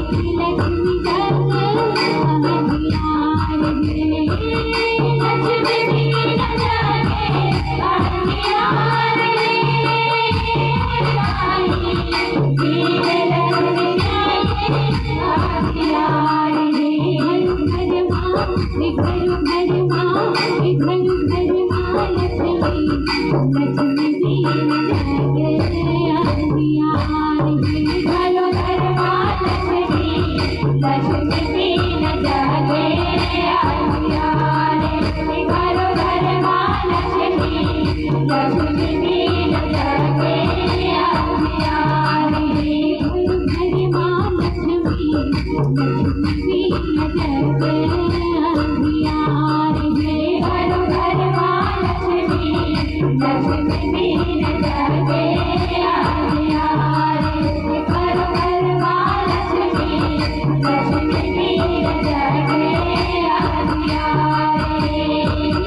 लक्ष्मी जागे अंधियार रे, लक्ष्मी भी न जागे अंधियार रे, धीरे लक्ष्मी जागे अंधियार रे। घर माँ घर माँ लक्ष्मी भी न जागे अंधियार रे, घरो घर माँ लक्ष्मी भी न जागे अंधियार रे, घरो घर माँ लक्ष्मी भी न जागे अंधियार रे, घर माँ लक्ष्मी भी न जागे अंधियार रे, घरो घर माँ लक्ष्मी भी न जागे अंधियार रे, घरो घर माँ लक्ष्मी भी न जागे अंधियार रे।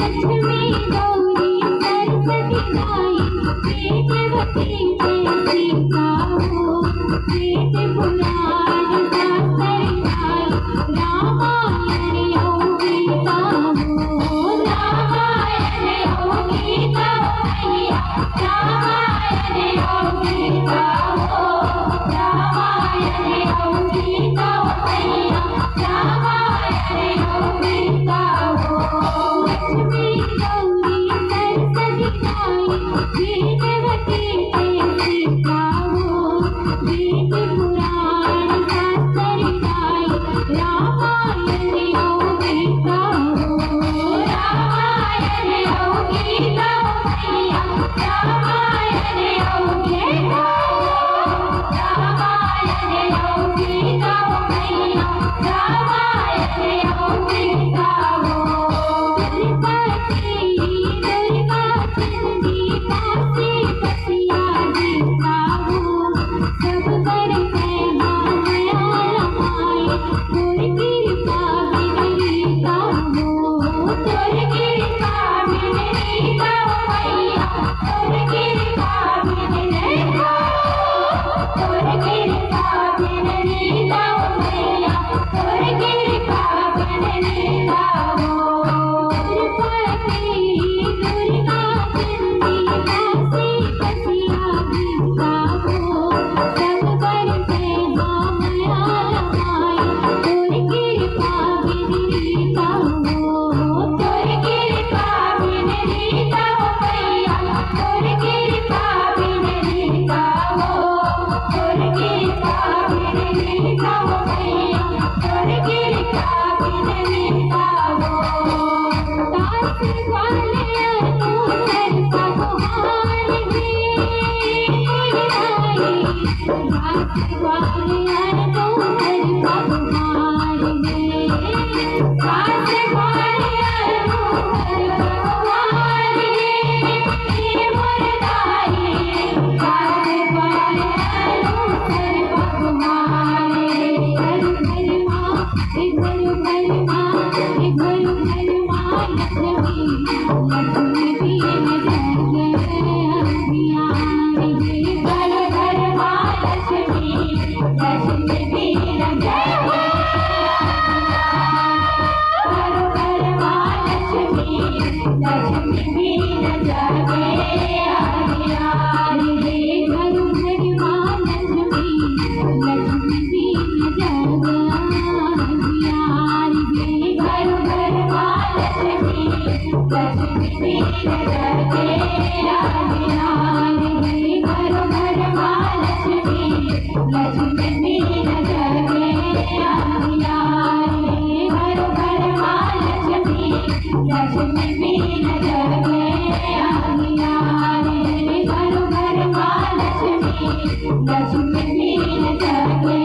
लक्ष्मी गौरी सरस्वती गाई वेदवती जैसी गाओ, वेद पुराण शास्त्र गाई रामायण औ गीता हो, रामायण औ गीता मैया, रामायण औ गीता हो, रामायण औ गीता मैया, रामायण औ गीता हो। लक्ष्मी गौरी सरस्वती गाई वेदवती जैसी गाओ, वेद पुराण शास्त्र गाई रामायण औ गीता हो, रामायण औ गीता मैया, रामायण औ गीता हो, रामायण औ गीता मैया, रामायण औ गीता हो। द्रौपदी दुर्गा चंडी काशी कसिया गीता हो, सब कर कहना माया लमाए, तोर कृपा बिन रीता हो, तोर कृपा बिन रीता मैया, तोर कृपा बिन रीता हो, तोर कृपा बिन रीता मैया, तोर कृपा बिन रीता हो। द्रौपदी दुर्गा चंडी काशी कसिया गीता हो, सब कर कहना माया लमाए, तोर कृपा बिन रीता हो, तोर कृपा बिन रीता मैया, तोर कृपा बिन रीता हो, तोर कृपा बिन रीता मैया, तोर कृपा बिन रीता हो। दास ग्वाले तू हर भगवान रे दास ग्वाले तू हर भगवान रे, दास ग्वाले तू हर भगवान रे, ये मोर दाई दास ग्वाले तू हर भगवान रे। घर घर माँ घर माँ लक्ष्मी भी न जागे अंधियार रे, घर घर माँ लक्ष्मी भी न जागे घरो घर माँ लक्ष्मी भी न जागे अंधियार रे, घरो घर माँ लक्ष्मी भी न जागे अंधियार रे, घरो घर माँ लक्ष्मी भी न जागे अंधियार रे, घरो घर माँ लक्ष्मी भी न जागे अंधियार रे, घरो घर माँ लक्ष्मी भी न जागे अंधियार रे, घरो घर माँ लक्ष्मी भी न जागे